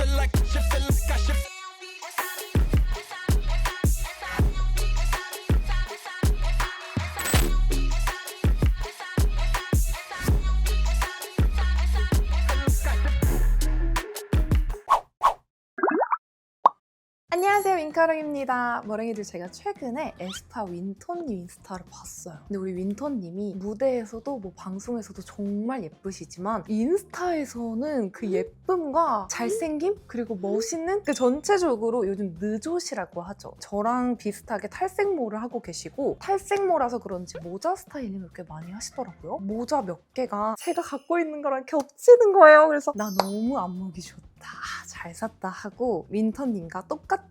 feel like I should. 안녕하세요, 윈카롱입니다. 머랭이들, 제가 최근에 에스쁘아 윈터님 인스타를 봤어요. 근데 우리 윈터님이 무대에서도 뭐 방송에서도 정말 예쁘시지만 인스타에서는 그 예쁨과 잘생김 그리고 멋있는 그 전체적으로 요즘 느조시라고 하죠. 저랑 비슷하게 탈색모를 하고 계시고 탈색모라서 그런지 모자 스타일링을 꽤 많이 하시더라고요. 모자 몇 개가 제가 갖고 있는 거랑 겹치는 거예요. 그래서 나 너무 안목이 좋다, 잘 샀다 하고 윈터님과 똑같은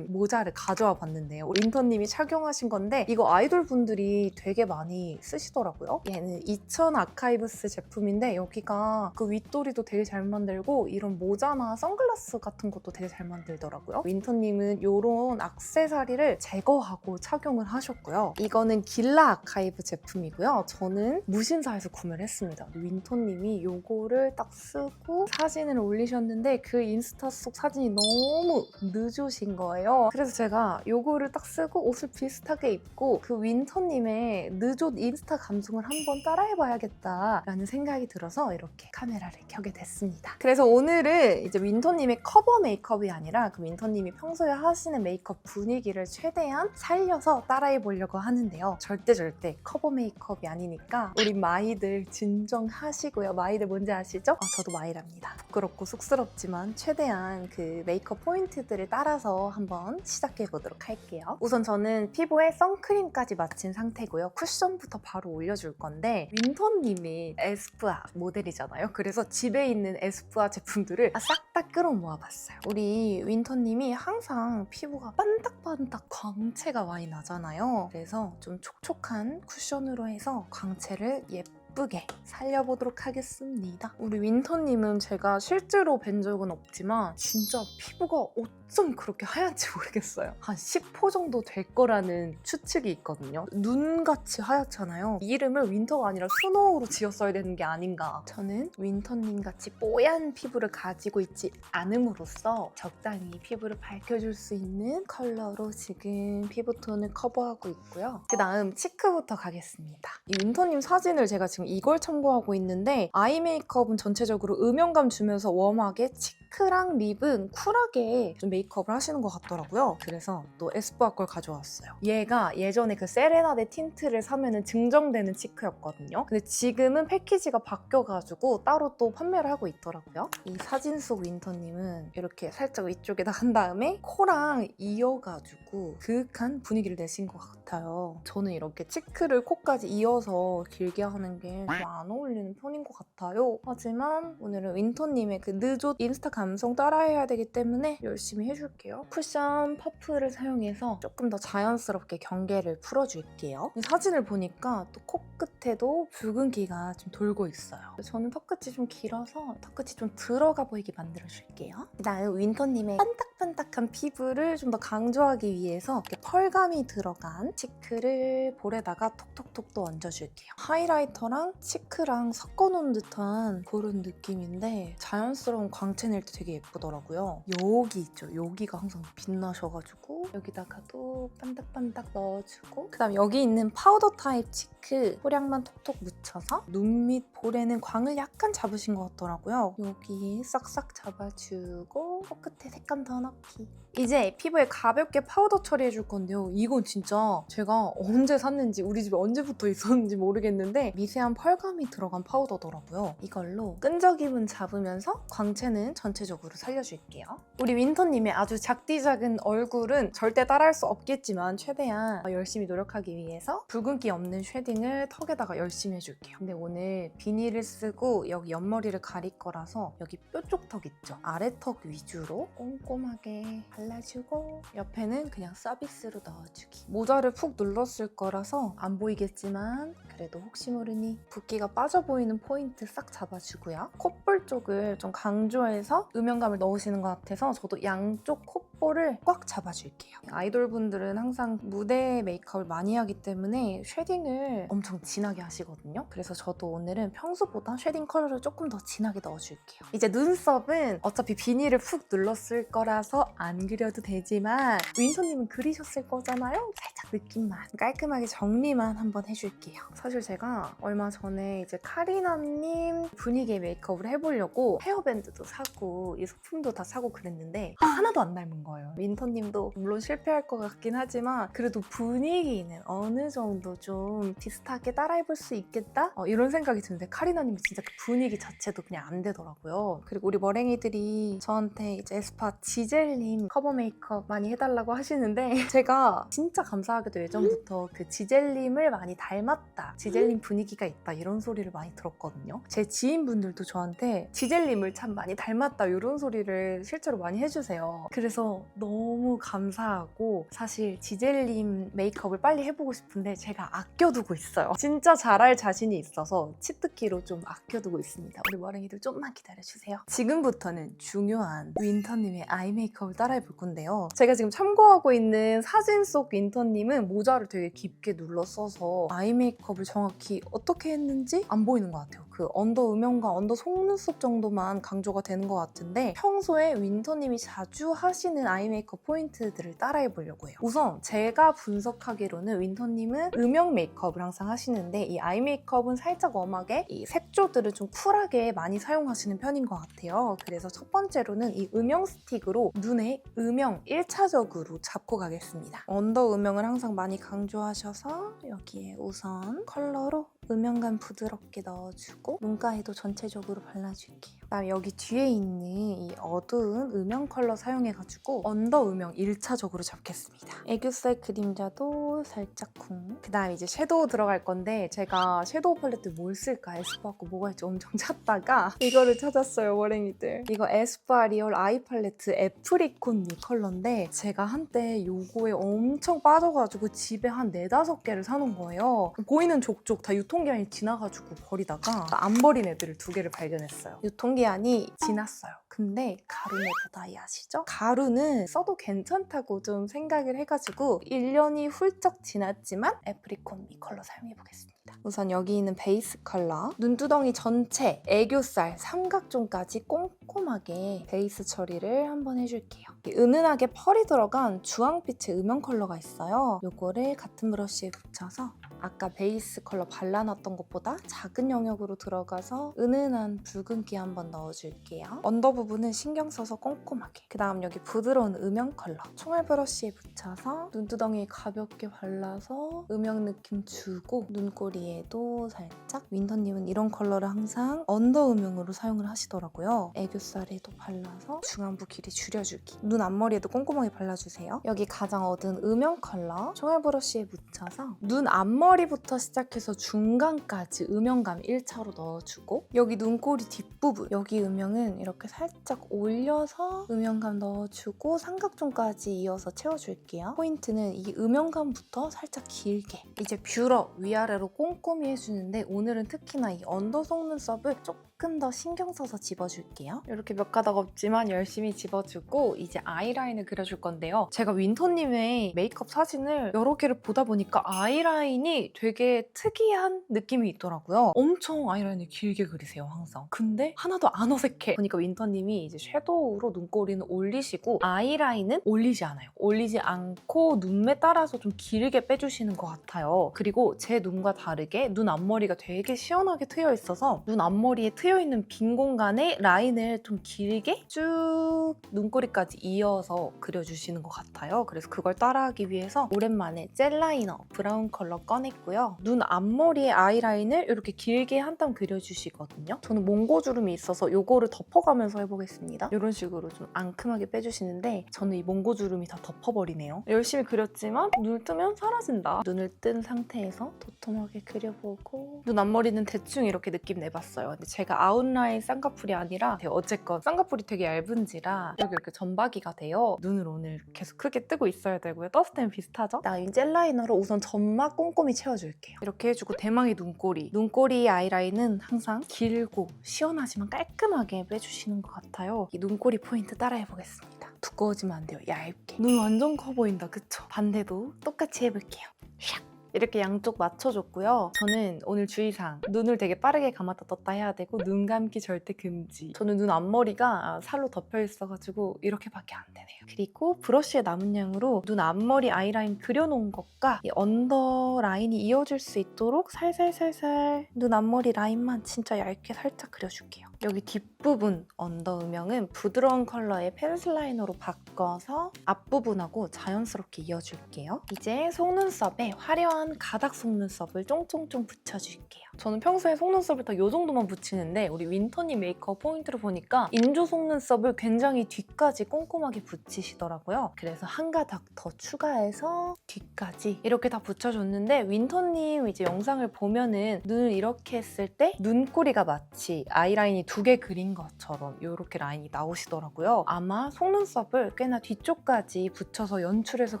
모자를 가져와 봤는데요. 윈터님이 착용하신 건데 이거 아이돌 분들이 되게 많이 쓰시더라고요. 얘는 2000 아카이브스 제품인데 여기가 그 윗도리도 되게 잘 만들고 이런 모자나 선글라스 같은 것도 되게 잘 만들더라고요. 윈터님은 이런 액세서리를 제거하고 착용을 하셨고요. 이거는 길라 아카이브 제품이고요. 저는 무신사에서 구매를 했습니다. 윈터님이 이거를 딱 쓰고 사진을 올리셨는데 그 인스타 속 사진이 너무 느조신 거예요. 그래서 제가 이거를 딱 쓰고 옷을 비슷하게 입고 그 윈터님의 느조 인스타 감성을 한번 따라해봐야겠다라는 생각이 들어서 이렇게 카메라를 켜게 됐습니다. 그래서 오늘은 이제 윈터님의 커버 메이크업이 아니라 그 윈터님이 평소에 하시는 메이크업 분위기를 최대한 살려서 따라해보려고 하는데요. 절대 커버 메이크업이 아니니까 우리 마이들 진정하시고요. 마이들 뭔지 아시죠? 저도 마이랍니다. 부끄럽고 쑥스럽지만 최대한 그 메이크업 포인트들을 따라서 한번 시작해보도록 할게요. 우선 저는 피부에 선크림까지 마친 상태고요. 쿠션부터 바로 올려줄 건데 윈터님이 에스쁘아 모델이잖아요. 그래서 집에 있는 에스쁘아 제품들을 싹 다 끌어모아봤어요. 우리 윈터님이 항상 피부가 반딱반딱 광채가 많이 나잖아요. 그래서 좀 촉촉한 쿠션으로 해서 광채를 예쁘게 살려보도록 하겠습니다. 우리 윈터님은 제가 실제로 뵌 적은 없지만 진짜 피부가 어쩜 그렇게 하얀지 모르겠어요. 한 10호 정도 될 거라는 추측이 있거든요. 눈같이 하얗잖아요. 이름을 윈터가 아니라 스노우로 지었어야 되는 게 아닌가. 저는 윈터님 같이 뽀얀 피부를 가지고 있지 않음으로써 적당히 피부를 밝혀줄 수 있는 컬러로 지금 피부톤을 커버하고 있고요. 그 다음 치크부터 가겠습니다. 이 윈터님 사진을 제가 지금 이걸 참고하고 있는데 아이 메이크업은 전체적으로 음영감 주면서 웜하게 치크랑 립은 쿨하게 좀 메이크업을 하시는 것 같더라고요. 그래서 또 에스쁘아 걸 가져왔어요. 얘가 예전에 그 세레나데 틴트를 사면은 증정되는 치크였거든요. 근데 지금은 패키지가 바뀌어가지고 따로 또 판매를 하고 있더라고요. 이 사진 속 윈터님은 이렇게 살짝 위쪽에다 한 다음에 코랑 이어가지고 그윽한 분위기를 내신 것 같아요. 저는 이렇게 치크를 코까지 이어서 길게 하는 게 좀 안 어울리는 편인 것 같아요. 하지만 오늘은 윈터님의 그 느조 인스타 감성 따라해야 되기 때문에 열심히 해줄게요. 쿠션 퍼프를 사용해서 조금 더 자연스럽게 경계를 풀어줄게요. 이 사진을 보니까 또 코끝에도 붉은기가 좀 돌고 있어요. 저는 턱끝이 좀 길어서 턱끝이 좀 들어가 보이게 만들어줄게요. 그다음 윈터님의 반딱반딱한 피부를 좀 더 강조하기 위해서 이렇게 펄감이 들어간 치크를 볼에다가 톡톡톡 또 얹어줄게요. 하이라이터랑 치크랑 섞어놓은 듯한 그런 느낌인데 자연스러운 광채 낼 때 되게 예쁘더라고요. 여기 있죠? 여기가 항상 빛나셔가지고 여기다가도 반딱반딱 넣어주고 그다음 여기 있는 파우더 타입 치크 소량만 톡톡 묻혀서 눈 밑 볼에는 광을 약간 잡으신 것 같더라고요. 여기 싹싹 잡아주고 코끝에 색감 더 넣기. 이제 피부에 가볍게 파우더 처리해줄 건데요. 이건 진짜 제가 언제 샀는지 우리 집에 언제부터 있었는지 모르겠는데 미세한 펄감이 들어간 파우더더라고요. 이걸로 끈적임은 잡으면서 광채는 전체적으로 살려줄게요. 우리 윈터님의 아주 작디 작은 얼굴은 절대 따라할 수 없겠지만 최대한 열심히 노력하기 위해서 붉은기 없는 쉐딩을 턱에다가 열심히 해줄게요. 근데 오늘 비닐을 쓰고 여기 옆머리를 가릴 거라서 여기 뾰족 턱 있죠? 아래턱 위주로 꼼꼼하게 발라주고 옆에는 그냥 서비스로 넣어주기. 모자를 푹 눌렀을 거라서 안 보이겠지만 그래도 혹시 모르니 붓기가 빠져 보이는 포인트 싹 잡아주고요. 콧볼 쪽을 좀 강조해서 음영감을 넣으시는 것 같아서 저도 양쪽 콧볼을 꽉 잡아줄게요. 아이돌분들은 항상 무대 메이크업을 많이 하기 때문에 쉐딩을 엄청 진하게 하시거든요. 그래서 저도 오늘은 평소보다 쉐딩 컬러를 조금 더 진하게 넣어줄게요. 이제 눈썹은 어차피 비닐을 푹 눌렀을 거라서 안 그려도 되지만 윈터님은 그리셨을 거잖아요? 살짝 느낌만 깔끔하게 정리만 한번 해줄게요. 사실 제가 얼마 전에 이제 카리나님 분위기의 메이크업을 해보려고 헤어밴드도 사고 이 소품도 다 사고 그랬는데 하나도 안 닮은 거예요. 윈터님도 물론 실패할 것 같긴 하지만 그래도 분위기는 어느 정도 좀 비슷하게 따라해볼 수 있겠다? 이런 생각이 드는데 카리나님이 진짜 그 분위기 자체도 그냥 안 되더라고요. 그리고 우리 머랭이들이 저한테 이제 에스쁘아 지젤님 커버 메이크업 많이 해달라고 하시는데 제가 진짜 감사하게도 예전부터 그 지젤님을 많이 닮았다, 지젤님 분위기가 있다 이런 소리를 많이 들었거든요. 제 지인분들도 저한테 지젤님을 참 많이 닮았다 이런 소리를 실제로 많이 해주세요. 그래서 너무 감사하고 사실 지젤님 메이크업을 빨리 해보고 싶은데 제가 아껴두고 있어요. 진짜 잘할 자신이 있어서 치트키로 좀 아껴두고 있습니다. 우리 머랭이들 좀만 기다려주세요. 지금부터는 중요한 윈터님의 아이 메이크업을 따라해볼 건데요. 제가 지금 참고하고 있는 사진 속 윈터님은 모자를 되게 깊게 눌러 써서 아이 메이크업을 정확히 어떻게 했는지 안 보이는 것 같아요. 그 언더 음영과 언더 속눈썹 정도만 강조가 되는 것 같은데 평소에 윈터님이 자주 하시는 아이 메이크업 포인트들을 따라해 보려고 해요. 우선 제가 분석하기로는 윈터님은 음영 메이크업을 항상 하시는데 이 아이 메이크업은 살짝 웜하게 이 색조들을 좀 쿨하게 많이 사용하시는 편인 것 같아요. 그래서 첫 번째로는 이 음영 스틱으로 눈에 음영 1차적으로 잡고 가겠습니다. 언더 음영을 항상 많이 강조하셔서 여기에 우선 컬러로 음영감 부드럽게 넣어주고 눈가에도 전체적으로 발라줄게요. 그다음에 여기 뒤에 있는 이 어두운 음영 컬러 사용해가지고 언더 음영 1차적으로 잡겠습니다. 애교살 그림자도 살짝 쿵. 그다음에 이제 섀도우 들어갈 건데 제가 섀도우 팔레트 뭘 쓸까 에스쁘아 거 뭐가 있지 엄청 찾다가 이거를 찾았어요, 머랭이들. 이거 에스쁘아 리얼 아이 팔레트 애프리콘 이 컬러인데 제가 한때 요거에 엄청 빠져가지고 집에 한 4-5개를 사놓은 거예요. 보이는 족족 다 유통기한이 지나가지고 버리다가 안 버린 애들을 2개를 발견했어요. 유통기한이 지났어요. 근데 가루네보다이 아시죠? 가루는 써도 괜찮다고 좀 생각을 해가지고 1년이 훌쩍 지났지만 애프리콘 이 컬러 사용해보겠습니다. 우선 여기 있는 베이스 컬러 눈두덩이 전체 애교살 삼각존까지 꼼꼼하게 베이스 처리를 한번 해줄게요. 은은하게 펄이 들어간 주황빛의 음영 컬러가 있어요. 요거를 같은 브러쉬에 붙여서 아까 베이스 컬러 발라놨던 것보다 작은 영역으로 들어가서 은은한 붉은기 한번 넣어줄게요. 언더 부분은 신경 써서 꼼꼼하게. 그 다음 여기 부드러운 음영 컬러 총알 브러쉬에 붙여서 눈두덩이에 가볍게 발라서 음영 느낌 주고 눈꼬리에도 살짝. 윈터님은 이런 컬러를 항상 언더 음영으로 사용을 하시더라고요. 애교살에도 발라서 중안부 길이 줄여주기. 눈 앞머리에도 꼼꼼하게 발라주세요. 여기 가장 어두운 음영 컬러 총알 브러쉬에 묻혀서 눈 앞머리부터 시작해서 중간까지 음영감 1차로 넣어주고 여기 눈꼬리 뒷부분 여기 음영은 이렇게 살짝 올려서 음영감 넣어주고 삼각존까지 이어서 채워줄게요. 포인트는 이 음영감부터 살짝 길게 이제 뷰러 위아래로 꼼꼼히 해주는데 오늘은 특히나 이 언더 속눈썹을 조금 더 신경 써서 집어줄게요. 이렇게 몇 가닥 없지만 열심히 집어주고 이제 아이라인을 그려줄 건데요. 제가 윈터님의 메이크업 사진을 여러 개를 보다 보니까 아이라인이 되게 특이한 느낌이 있더라고요. 엄청 아이라인을 길게 그리세요, 항상. 근데 하나도 안 어색해. 보니까 윈터님이 이제 섀도우로 눈꼬리는 올리시고 아이라인은 올리지 않아요. 올리지 않고 눈매 따라서 좀 길게 빼주시는 것 같아요. 그리고 제 눈과 다르게 눈 앞머리가 되게 시원하게 트여 있어서 눈 앞머리에 트여있는 빈 공간에 라인을 좀 길게 쭉 눈꼬리까지 이어서 그려주시는 것 같아요. 그래서 그걸 따라하기 위해서 오랜만에 젤 라이너 브라운 컬러 꺼냈고요. 눈 앞머리에 아이라인을 이렇게 길게 한 땀 그려주시거든요. 저는 몽고주름이 있어서 이거를 덮어가면서 해보겠습니다. 이런 식으로 좀 앙큼하게 빼주시는데 저는 이 몽고주름이 다 덮어버리네요. 열심히 그렸지만 눈을 뜨면 사라진다. 눈을 뜬 상태에서 도톰하게 그려보고 눈 앞머리는 대충 이렇게 느낌 내봤어요. 근데 제가 진짜 아웃라인 쌍꺼풀이 아니라 어쨌건 쌍꺼풀이 되게 얇은지라 여기 이렇게 점박이가 돼요. 눈을 오늘 계속 크게 뜨고 있어야 되고요. 떴을 때는 비슷하죠? 나 이 젤라이너로 우선 점막 꼼꼼히 채워줄게요. 이렇게 해주고 대망의 눈꼬리. 눈꼬리 아이라인은 항상 길고 시원하지만 깔끔하게 빼주시는 것 같아요. 이 눈꼬리 포인트 따라해보겠습니다. 두꺼워지면 안 돼요. 얇게. 눈 완전 커 보인다, 그쵸? 반대도 똑같이 해볼게요. 샥! 이렇게 양쪽 맞춰줬고요. 저는 오늘 주의사항, 눈을 되게 빠르게 감았다 떴다 해야 되고 눈 감기 절대 금지. 저는 눈 앞머리가 살로 덮여 있어가지고 이렇게밖에 안 되네요. 그리고 브러쉬의 남은 양으로 눈 앞머리 아이라인 그려놓은 것과 이 언더 라인이 이어질 수 있도록 살살살살 눈 앞머리 라인만 진짜 얇게 살짝 그려줄게요. 여기 뒷부분 언더 음영은 부드러운 컬러의 펜슬 라이너로 바꿔서 앞부분하고 자연스럽게 이어줄게요. 이제 속눈썹에 화려한 가닥 속눈썹을 쫑쫑쫑 붙여줄게요. 저는 평소에 속눈썹을 다 이 정도만 붙이는데 우리 윈터님 메이크업 포인트를 보니까 인조 속눈썹을 굉장히 뒤까지 꼼꼼하게 붙이시더라고요. 그래서 한 가닥 더 추가해서 뒤까지 이렇게 다 붙여줬는데 윈터님 이제 영상을 보면은 눈을 이렇게 했을 때 눈꼬리가 마치 아이라인이 2개 그린 것처럼 이렇게 라인이 나오시더라고요. 아마 속눈썹을 꽤나 뒤쪽까지 붙여서 연출해서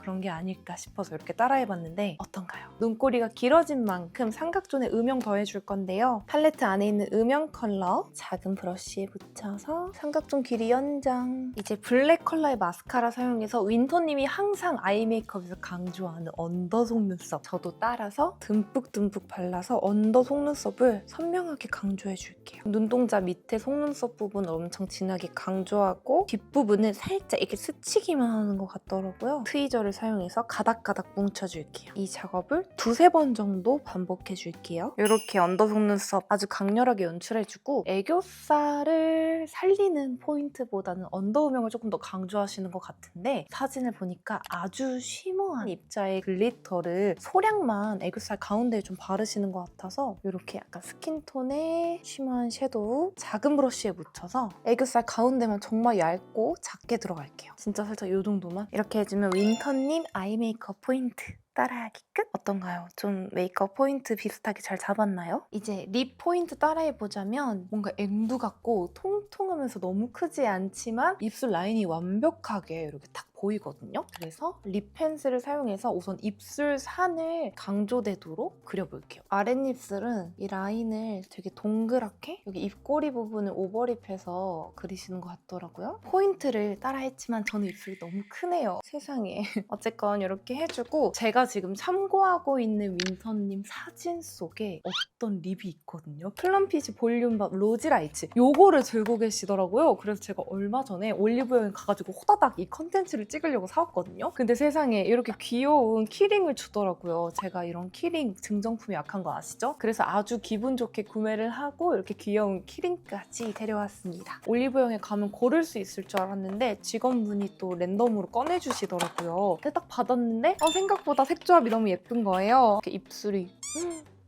그런 게 아닐까 싶어서 이렇게 따라해봤는데 어떤가요? 눈꼬리가 길어진 만큼 삼각존에 음영 더해줄 건데요. 팔레트 안에 있는 음영 컬러 작은 브러쉬에 묻혀서 삼각존 길이 연장. 이제 블랙 컬러의 마스카라 사용해서 윈터님이 항상 아이 메이크업에서 강조하는 언더 속눈썹 저도 따라서 듬뿍듬뿍 발라서 언더 속눈썹을 선명하게 강조해줄게요. 눈동자 밑에 속눈썹 부분을 엄청 진하게 강조하고 뒷부분은 살짝 이렇게 스치기만 하는 것 같더라고요. 트위저를 사용해서 가닥가닥 뭉쳐줄게요. 이 작업을 2-3번 정도 반복해줄게요. 이렇게 언더 속눈썹 아주 강렬하게 연출해주고 애교살을 살리는 포인트보다는 언더 음영을 조금 더 강조하시는 것 같은데 사진을 보니까 아주 쉬머한 입자의 글리터를 소량만 애교살 가운데에 좀 바르시는 것 같아서 이렇게 약간 스킨톤의 쉬머한 섀도우 작은 브러쉬에 묻혀서 애교살 가운데만 정말 얇고 작게 들어갈게요. 진짜 살짝 이 정도만 이렇게 해주면 윈터님 아이 메이크업 포인트 따라하기 끝? 어떤가요? 좀 메이크업 포인트 비슷하게 잘 잡았나요? 이제 립 포인트 따라해보자면 뭔가 앵두 같고 통통하면서 너무 크지 않지만 입술 라인이 완벽하게 이렇게 딱 보이거든요. 그래서 립 펜슬을 사용해서 우선 입술 산을 강조되도록 그려볼게요. 아랫입술은 이 라인을 되게 동그랗게 여기 입꼬리 부분을 오버립해서 그리시는 것 같더라고요. 포인트를 따라했지만 저는 입술이 너무 크네요. 세상에. 어쨌건 이렇게 해주고 제가 지금 참고하고 있는 윈터님 사진 속에 어떤 립이 있거든요. 플럼피지 볼륨밥 로지라이츠 요거를 들고 계시더라고요. 그래서 제가 얼마 전에 올리브영에 가가지고 호다닥 이 컨텐츠를 찍으려고 사왔거든요. 근데 세상에 이렇게 귀여운 키링을 주더라고요. 제가 이런 키링 증정품이 약한 거 아시죠? 그래서 아주 기분 좋게 구매를 하고 이렇게 귀여운 키링까지 데려왔습니다. 올리브영에 가면 고를 수 있을 줄 알았는데 직원분이 또 랜덤으로 꺼내주시더라고요. 근데 딱 받았는데 생각보다 색조합이 너무 예쁜 거예요. 이렇게 입술이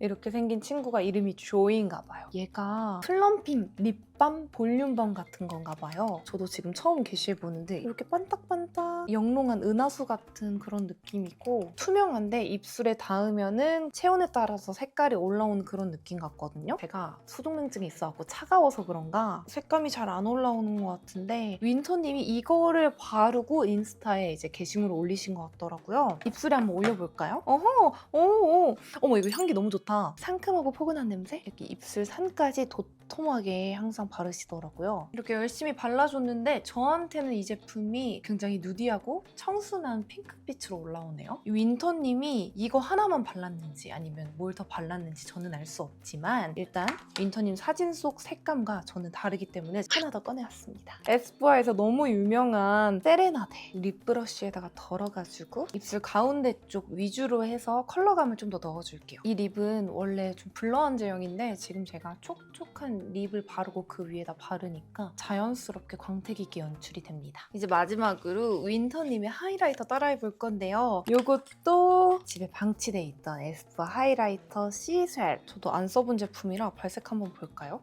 이렇게 생긴 친구가 이름이 조이인가 봐요. 얘가 플럼핑 립밤 볼륨밤 같은 건가 봐요. 저도 지금 처음 게시해보는데 이렇게 반딱반딱 영롱한 은하수 같은 그런 느낌이고 투명한데 입술에 닿으면은 체온에 따라서 색깔이 올라오는 그런 느낌 같거든요. 제가 수족냉증이 있어갖고 차가워서 그런가 색감이 잘 안 올라오는 것 같은데 윈터님이 이거를 바르고 인스타에 이제 게시물을 올리신 것 같더라고요. 입술에 한번 올려볼까요? 어허! 오! 어머 이거 향기 너무 좋다. 상큼하고 포근한 냄새? 이렇게 입술 산까지 도톰하게 항상 바르시더라고요. 이렇게 열심히 발라줬는데 저한테는 이 제품이 굉장히 누디하고 청순한 핑크빛으로 올라오네요. 윈터님이 이거 하나만 발랐는지 아니면 뭘 더 발랐는지 저는 알 수 없지만 일단 윈터님 사진 속 색감과 저는 다르기 때문에 하나 더 꺼내왔습니다. 에스쁘아에서 너무 유명한 세레나데 립 브러쉬에다가 덜어가지고 입술 가운데 쪽 위주로 해서 컬러감을 좀 더 넣어줄게요. 이 립은 원래 좀 블러한 제형인데 지금 제가 촉촉한 립을 바르고 그 위에다 바르니까 자연스럽게 광택 있게 연출이 됩니다. 이제 마지막으로 윈터님의 하이라이터 따라해볼 건데요. 이것도 집에 방치돼 있던 에스쁘아 하이라이터 시스웰. 저도 안 써본 제품이라 발색 한번 볼까요?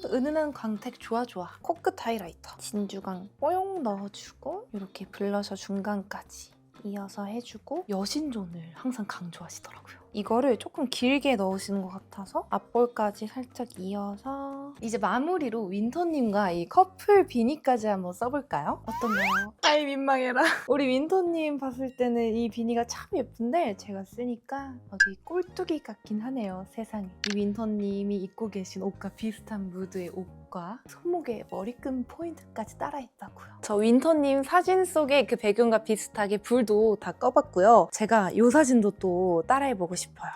은은한 광택 좋아. 코끝 하이라이터. 진주광 뽀용 넣어주고 이렇게 블러셔 중간까지 이어서 해주고 여신존을 항상 강조하시더라고요. 이거를 조금 길게 넣으시는 것 같아서 앞볼까지 살짝 이어서 이제 마무리로 윈터님과 이 커플 비니까지 한번 써볼까요? 어떤가요? 아이 민망해라. 우리 윈터님 봤을 때는 이 비니가 참 예쁜데 제가 쓰니까 어디 꼴뚜기 같긴 하네요, 세상에. 이 윈터님이 입고 계신 옷과 비슷한 무드의 옷과 손목에 머리끈 포인트까지 따라했다고요. 저 윈터님 사진 속에 그 배경과 비슷하게 불도 다 꺼봤고요. 제가 이 사진도 또 따라해보고 싶어요.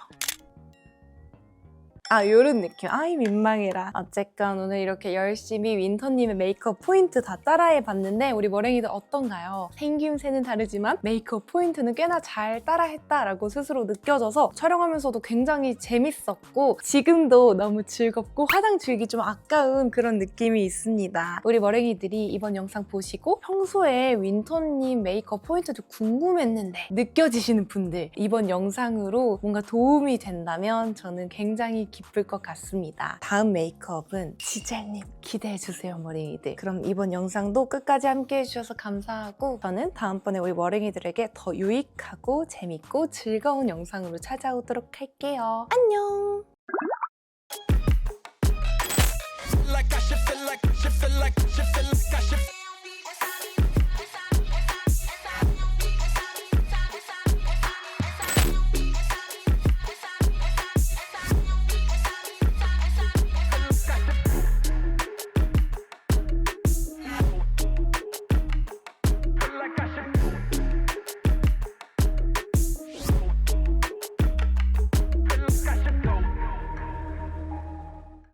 요런 느낌. 아이 민망해라. 어쨌건 오늘 이렇게 열심히 윈터님의 메이크업 포인트 다 따라해봤는데 우리 머랭이들 어떤가요? 생김새는 다르지만 메이크업 포인트는 꽤나 잘 따라했다라고 스스로 느껴져서 촬영하면서도 굉장히 재밌었고 지금도 너무 즐겁고 화장 지우기 좀 아까운 그런 느낌이 있습니다. 우리 머랭이들이 이번 영상 보시고 평소에 윈터님 메이크업 포인트도 궁금했는데 느껴지시는 분들 이번 영상으로 뭔가 도움이 된다면 저는 굉장히 기쁠 것 같습니다. 다음 메이크업은 지젤님 기대해주세요, 머랭이들. 그럼 이번 영상도 끝까지 함께 해주셔서 감사하고 저는 다음번에 우리 머랭이들에게 더 유익하고 재밌고 즐거운 영상으로 찾아오도록 할게요. 안녕! Like I should feel like